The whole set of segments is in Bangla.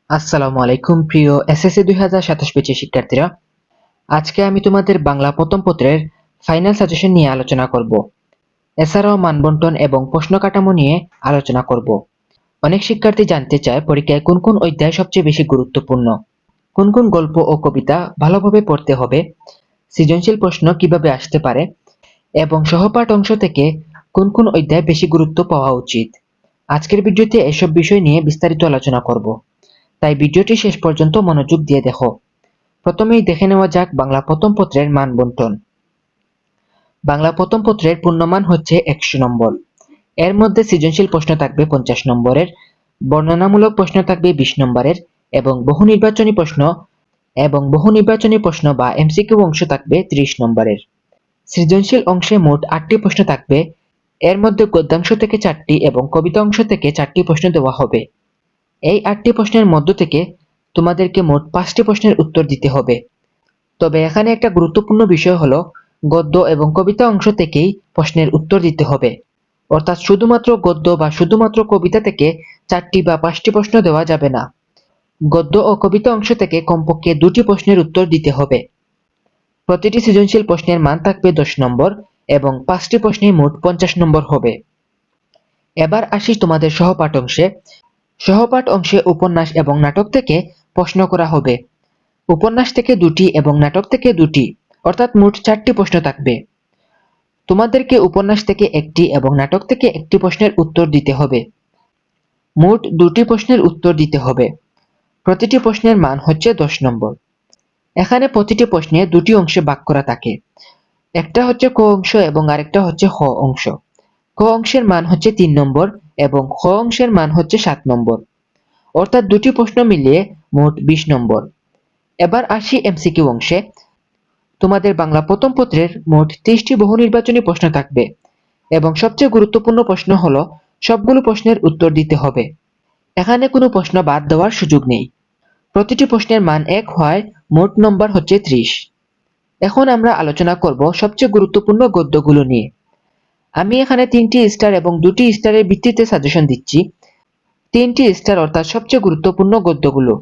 আসসালামু আলাইকুম প্রিয় এসএসসি 2027 ব্যাচের শিক্ষার্থীরা। আজকে আমি তোমাদের বাংলা প্রথম পত্রের ফাইনাল সাজেশন নিয়ে আলোচনা করব। এছাড়াও মানবন্টন এবং প্রশ্ন কাঠামো নিয়ে আলোচনা করব। অনেক শিক্ষার্থী জানতে চায় পরীক্ষায় কোন কোন অধ্যায় সবচেয়ে বেশি গুরুত্বপূর্ণ, কোন কোন গল্প ও কবিতা ভালোভাবে পড়তে হবে, সৃজনশীল প্রশ্ন কিভাবে আসতে পারে এবং সহপাঠ অংশ থেকে কোন কোন অধ্যায় বেশি গুরুত্ব পাওয়া উচিত। আজকের ভিডিওতে এসব বিষয় নিয়ে বিস্তারিত আলোচনা করব, তাই ভিডিওটি শেষ পর্যন্ত মনোযোগ দিয়ে দেখো। প্রথমেই দেখে নেওয়া যাক বাংলা প্রথম পত্রের মান বন্টন। বাংলা প্রথম পত্রের পূর্ণমান হচ্ছে 100 নম্বর। এর মধ্যে সৃজনশীল প্রশ্ন থাকবে 50 নম্বরের, বর্ণনামূলক প্রশ্ন থাকবে 20 নম্বরের এবং বহু নির্বাচনী প্রশ্ন বা এমসিকিউ অংশ থাকবে 30 নম্বরের। সৃজনশীল অংশে মোট 8টি প্রশ্ন থাকবে। এর মধ্যে গদ্যাংশ থেকে 4টি এবং কবিতা অংশ থেকে 4টি প্রশ্ন দেওয়া হবে। এই 8টি প্রশ্নের মধ্য থেকে তোমাদেরকে মোট 5টি প্রশ্নের উত্তর দিতে হবে। তবে এখানে একটা গুরুত্বপূর্ণ বিষয় হলো গদ্য এবং কবিতা অংশ থেকেই প্রশ্নের উত্তর দিতে হবে। অর্থাৎ শুধুমাত্র গদ্য বা শুধুমাত্র কবিতা থেকে 4টি বা 5টি প্রশ্ন দেওয়া যাবে না। গদ্য ও কবিতা অংশ থেকে কমপক্ষে 2টি প্রশ্নের উত্তর দিতে হবে। প্রতিটি সৃজনশীল প্রশ্নের মান থাকবে 10 নম্বর এবং 5টি প্রশ্নে মোট 50 নম্বর হবে। এবার আসি তোমাদের সহপাঠ অংশে। সহপাঠ অংশে উপন্যাস এবং নাটক থেকে প্রশ্ন করা হবে। উপন্যাস থেকে 2টি এবং নাটক থেকে 2টি, অর্থাৎ মোট 4টি প্রশ্ন থাকবে। তোমাদেরকে উপন্যাস থেকে 1টি এবং নাটক থেকে 1টি প্রশ্নের উত্তর দিতে হবে। মোট 2টি প্রশ্নের উত্তর দিতে হবে। প্রতিটি প্রশ্নের মান হচ্ছে 10 নম্বর। এখানে প্রতিটি প্রশ্নে 2টি অংশে ভাগ করা থাকে। একটা হচ্ছে ক অংশ এবং আরেকটা হচ্ছে খ অংশ। ক অংশের মান হচ্ছে 3 নম্বর এবং খ অংশের মান হচ্ছে 7 নম্বর। অর্থাৎ 2টি প্রশ্ন মিলিয়ে মোট 20 নম্বর। এবার আসি এমসিকিউ অংশে। তোমাদের বাংলা প্রথম পত্রের মোট 30টি বহু নির্বাচনী প্রশ্ন থাকবে এবং সবচেয়ে গুরুত্বপূর্ণ প্রশ্ন হলো সবগুলো প্রশ্নের উত্তর দিতে হবে। এখানে কোনো প্রশ্ন বাদ দেওয়ার সুযোগ নেই। প্রতিটি প্রশ্নের মান 1 হয় মোট নম্বর হচ্ছে 30। এখন আমরা আলোচনা করব সবচেয়ে গুরুত্বপূর্ণ গদ্যগুলো নিয়ে। আমি এখানে 3টি স্টার এবং 2টি স্টারের ভিত্তিতে সাজেশন দিচ্ছি। 3টি স্টার অর্থাৎ সবচেয়ে গুরুত্বপূর্ণ গদ্যগুলো।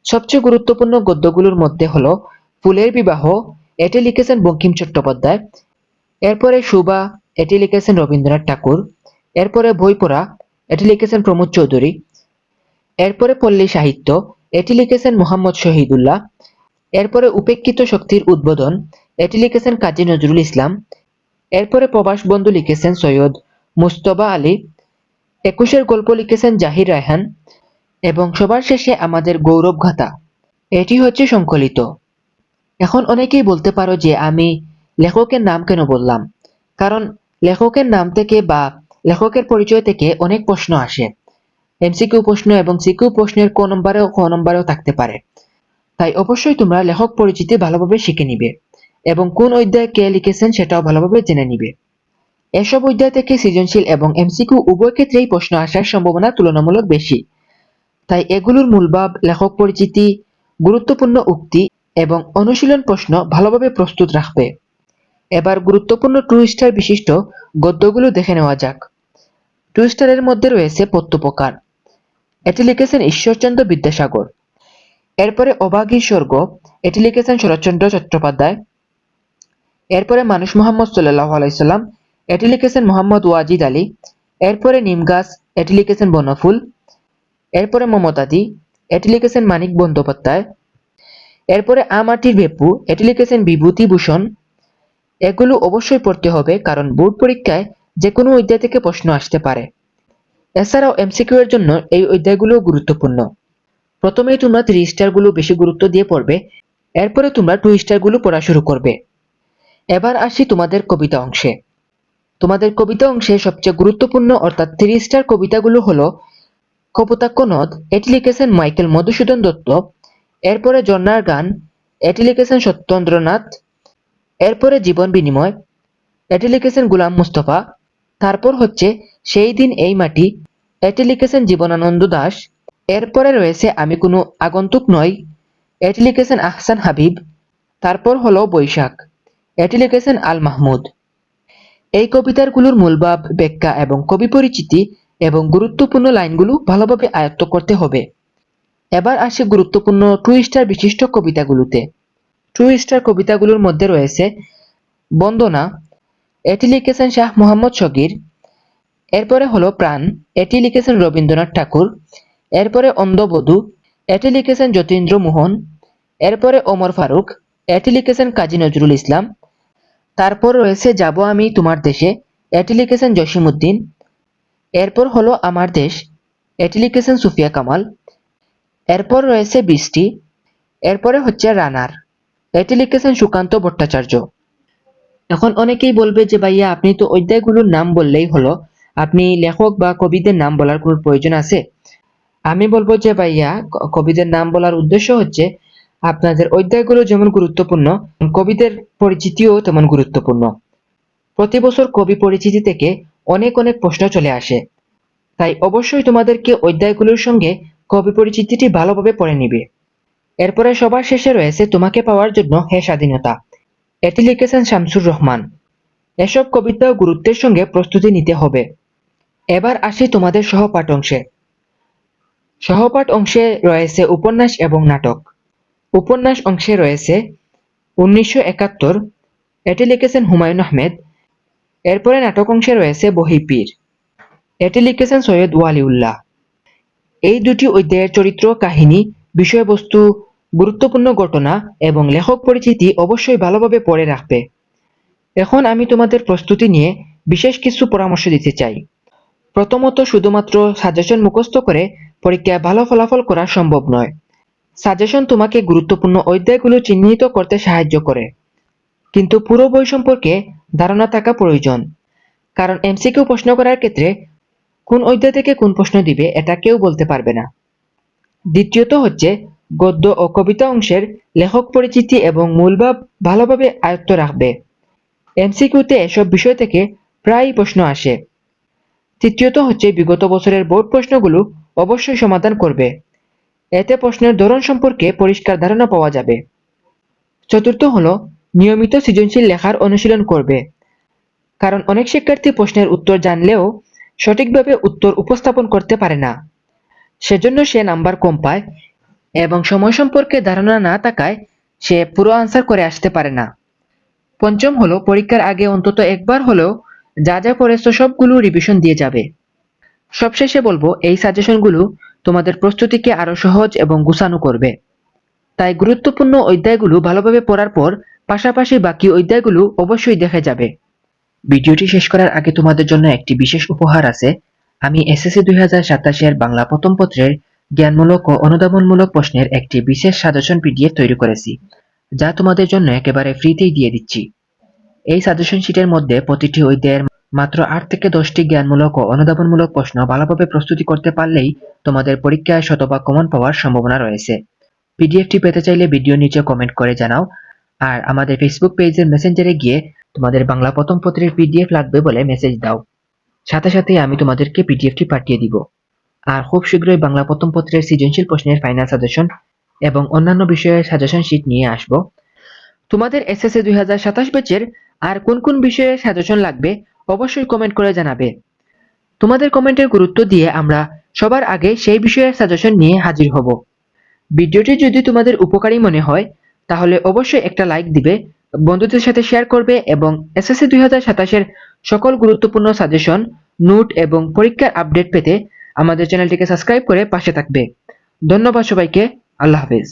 সবচেয়ে গুরুত্বপূর্ণ গদ্যগুলোর মধ্যে হলো ফুলের বিবাহ, এটি লিখেছেন বঙ্কিম চট্টোপাধ্যায়। এরপরে সুবা, এটি লিখেছেন রবীন্দ্রনাথ ঠাকুর। এরপরে বইপড়া, এটি লিখেছেন প্রমোদ চৌধুরী। এরপরে পল্লী সাহিত্য, এটি লিখেছেন মোহাম্মদ শহীদুল্লাহ। এরপরে উপেক্ষিত শক্তির উদ্বোধন, এটি লিখেছেন কাজী নজরুল ইসলাম। এরপরে প্রবাস বন্ধু লিখেছেন সৈয়দ মুজতবা আলী। 21-এর গল্প লিখেছেন জাহির রায়হান এবং সবার শেষে আমাদের গৌরব গাথা, এটি হচ্ছে সংকলিত। এখন অনেকেই বলতে পারো যে আমি লেখকের নাম কেন বললাম, কারণ লেখকের নাম থেকে বা লেখকের পরিচয় থেকে অনেক প্রশ্ন আসে। এমসিকিউ প্রশ্ন এবং সিকিউ প্রশ্নের ক নম্বরেও থাকতে পারে। তাই অবশ্যই তোমরা লেখক পরিচিতি ভালোভাবে শিখে নিবে এবং কোন অধ্যায়ে কে লিখেছেন সেটাও ভালোভাবে জেনে নিবে। এসব অধ্যায় থেকে সৃজনশীল এবং এমসিকিউ উভয় ক্ষেত্রেই প্রশ্ন আসার সম্ভাবনা তুলনামূলক বেশি। তাই এগুলোর মূলভাব, লেখক পরিচিতি, গুরুত্বপূর্ণ উক্তি এবং অনুশীলন প্রশ্ন ভালোভাবে প্রস্তুত রাখবে। এবার গুরুত্বপূর্ণ 2 স্টার বিশিষ্ট গদ্যগুলো দেখে নেওয়া যাক। 2 স্টারের মধ্যে রয়েছে প্রত্যুপকার, এটি লিখেছেন ঈশ্বরচন্দ্র বিদ্যাসাগর। এরপরে অভাগীর স্বর্গ, এটি লিখেছেন শরৎচন্দ্র চট্টোপাধ্যায়। এরপরে মানুষ মোহাম্মদ সাল্লাল্লাহু আলাইহি সাল্লাম, এটি লিখেছেন মোহাম্মদ ওয়াজিদ আলী। এরপরে নিমগাছ, এটি লিখেছেন বনফুল। এরপরে মমতাদি, এটি লিখেছেন মানিক বন্দ্যোপাধ্যায়। এরপরে আমাটির ভেপু, এটি লিখেছেন বিভূতিভূষণ। এগুলো অবশ্যই পড়তে হবে, কারণ বোর্ড পরীক্ষায় যে কোনো অধ্যায় থেকে প্রশ্ন আসতে পারে। এছাড়াও এমসিকিউ এর জন্য এই অধ্যায়গুলো গুরুত্বপূর্ণ। প্রথমেই তোমরা 3 স্টারগুলো বেশি গুরুত্ব দিয়ে পড়বে, এরপরে তোমরা 2 স্টারগুলো পড়া শুরু করবে। এবার আসি তোমাদের কবিতা অংশে। তোমাদের কবিতা অংশে সবচেয়ে গুরুত্বপূর্ণ অর্থাৎ 3 স্টার কবিতাগুলো হলো কপোতাক্ষ নদ, এটি লিখেছেন মাইকেল মধুসূদন দত্ত। এরপরে ঝর্ণার গান, এটি লিখেছেন সত্যেন্দ্রনাথ। এরপরে জীবন বিনিময়, এটি লিখেছেন গোলাম মুস্তফা। তারপর হচ্ছে সেই দিন এই মাটি, এটি লিখেছেন জীবনানন্দ দাশ। এরপরে রয়েছে আমি কোনো আগন্তুক নই, এটি লিখেছেন আহসান হাবিব। তারপর হলো বৈশাখ, এটি লিখেছেন আল মাহমুদ। এই কবিতাগুলোর মূলভাব, ব্যাখ্যা এবং কবি পরিচিতি এবং গুরুত্বপূর্ণ লাইনগুলো ভালোভাবে আয়ত্ত করতে হবে। এবার আসি গুরুত্বপূর্ণ 2 স্টার বিশিষ্ট কবিতাগুলোতে। 2 স্টার কবিতাগুলোর মধ্যে রয়েছে বন্দনা, এটি লিখেছেন শাহ মোহাম্মদ শগীর। এরপরে হলো প্রাণ, এটি লিখেছেন রবীন্দ্রনাথ ঠাকুর। এরপরে অন্ধবধূ, এটি লিখেছেন যতীন্দ্র মোহন। এরপরে ওমর ফারুক, এটি লিখেছেন কাজী নজরুল ইসলাম। তারপর রয়েছে যাব আমি তোমার দেশে, এটি লিখেছেন জসিমউদ্দিন। এরপর হলো আমার দেশ, এটি লিখেছেন সুফিয়া কামাল। এরপর রয়েছে বৃষ্টি। এরপরে হচ্ছে রানার, এটি লিখেছেন সুকান্ত ভট্টাচার্য। এখন অনেকেই বলবে যে ভাইয়া আপনি তো অধ্যায়গুলোর নাম বললেই হলো, আপনি লেখক বা কবিদের নাম বলার কোনো প্রয়োজন আছে? আমি বলবো যে ভাইয়া কবিদের নাম বলার উদ্দেশ্য হচ্ছে আপনাদের অধ্যায়গুলো যেমন গুরুত্বপূর্ণ, কবিদের পরিচিতিও তেমন গুরুত্বপূর্ণ। প্রতি বছর কবি পরিচিতি থেকে অনেক অনেক প্রশ্ন চলে আসে, তাই অবশ্যই তোমাদেরকে অধ্যায়গুলোর সঙ্গে কবি পরিচিতিটি ভালোভাবে পড়ে নিবে। এরপরে সবার শেষে রয়েছে তোমাকে পাওয়ার জন্য হে স্বাধীনতা, এটি লিখেছেন শামসুর রহমান। এসব কবিতা ও গুরুত্বের সঙ্গে প্রস্তুতি নিতে হবে। এবার আসি তোমাদের সহপাঠ অংশে। সহপাঠ অংশে রয়েছে উপন্যাস এবং নাটক। উপন্যাস অংশে রয়েছে 1971, এটি লিখেছেন হুমায়ুন আহমেদ। এরপরে নাটক অংশে রয়েছে বহিপীর, এটি লিখেছেন সৈয়দ ওয়ালিউল্লাহ। এই দুটি অধ্যায়ের চরিত্র, কাহিনী, বিষয়বস্তু, গুরুত্বপূর্ণ ঘটনা এবং লেখক পরিচিতি অবশ্যই ভালোভাবে পড়ে রাখবে। এখন আমি তোমাদের প্রস্তুতি নিয়ে বিশেষ কিছু পরামর্শ দিতে চাই। প্রথমত, শুধুমাত্র সাজেশন মুখস্থ করে পরীক্ষায় ভালো ফলাফল করা সম্ভব নয়। সাজেশন তোমাকে গুরুত্বপূর্ণ অধ্যায়গুলো চিহ্নিত করতে সাহায্য করে, কিন্তু পুরো বই সম্পর্কে ধারণা থাকা প্রয়োজন। কারণ এমসিকিউ প্রশ্ন করার ক্ষেত্রে কোন অধ্যায় থেকে কোন প্রশ্ন দিবে এটা কেউ বলতে পারবে না। দ্বিতীয়ত হচ্ছে গদ্য ও কবিতা অংশের লেখক পরিচিতি এবং মূলভাব ভালোভাবে আয়ত্ত রাখবে। এমসিকিউতে এসব বিষয় থেকে প্রায়ই প্রশ্ন আসে। তৃতীয়ত হচ্ছে বিগত বছরের বোর্ড প্রশ্নগুলো অবশ্যই সমাধান করবে, এতে প্রশ্নের ধরন সম্পর্কে পরিষ্কার ধারণা পাওয়া যাবে। চতুর্থ হলো নিয়মিত সৃজনশীল লেখার অনুশীলন করবে, কারণ অনেক শিক্ষার্থী প্রশ্নের উত্তর জানলেও সঠিকভাবে উত্তর উপস্থাপন করতে পারে না, সেজন্য সে নাম্বার কম পায় এবং সময় সম্পর্কে ধারণা না থাকায় সে পুরো আনসার করে আসতে পারে না। পঞ্চম হলো পরীক্ষার আগে অন্তত একবার হলেও যা যা পড়েছো সবগুলো রিভিশন দিয়ে যাবে। সবশেষে বলবো, এই সাজেশনগুলো তোমাদের প্রস্তুতিকে আরো সহজ এবং গুছানো করবে। তাই গুরুত্বপূর্ণ অধ্যায়গুলো ভালোভাবে পড়ার পর পাশাপাশি বাকি অধ্যায়গুলো অবশ্যই দেখে যাবে। ভিডিওটি শেষ করার আগে তোমাদের জন্য একটি বিশেষ উপহার আছে। আমি এসএসসি 2027 এর বাংলা প্রথম পত্রের জ্ঞানমূলক ও অনুধাবনমূলক প্রশ্নের একটি বিশেষ সাজেশন পিডিএফ তৈরি করেছি, যা তোমাদের জন্য একেবারে ফ্রিতেই দিয়ে দিচ্ছি। এই সাজেশন শিটের মধ্যে প্রতিটি অধ্যায়ের মাত্র 8 থেকে 10টি জ্ঞানমূলক ও অনুধাবনমূলক প্রশ্ন ভালোভাবে প্রস্তুতি করতে পারলেই তোমাদের পরীক্ষায় শতভাগ কমন পাওয়ার সম্ভাবনা রয়েছে। পিডিএফটি পেতে চাইলে ভিডিও নিচে কমেন্ট করে জানাও, আর আমাদের ফেসবুক পেজের মেসেঞ্জারে গিয়ে তোমাদের বাংলা প্রথম পত্রের পিডিএফ লাগবে বলে মেসেজ দাও, সাথে সাথে আমি তোমাদেরকে পিডিএফটি পাঠিয়ে দিব। আর খুব শীঘ্রই বাংলা প্রথম পত্রের সৃজনশীল প্রশ্নের ফাইনাল সাজেশন এবং অন্যান্য বিষয়ের সাজেশন শিট নিয়ে আসব। তোমাদের এসএসসি 2027 ব্যাচের আর কোন কোন বিষয়ের সাজেশন লাগবে অবশ্যই কমেন্ট করে জানাবে। তোমাদের কমেন্টের গুরুত্ব দিয়ে আমরা সবার আগে সেই বিষয়ের সাজেশন নিয়ে হাজির হব। ভিডিওটি যদি তোমাদের উপকারী মনে হয় তাহলে অবশ্যই একটা লাইক দিবে, বন্ধুদের সাথে শেয়ার করবে এবং এসএসসি 2027 এর সকল গুরুত্বপূর্ণ সাজেশন, নোট এবং পরীক্ষার আপডেট পেতে আমাদের চ্যানেলটিকে সাবস্ক্রাইব করে পাশে থাকবে। ধন্যবাদ সবাইকে। আল্লাহ হাফেজ।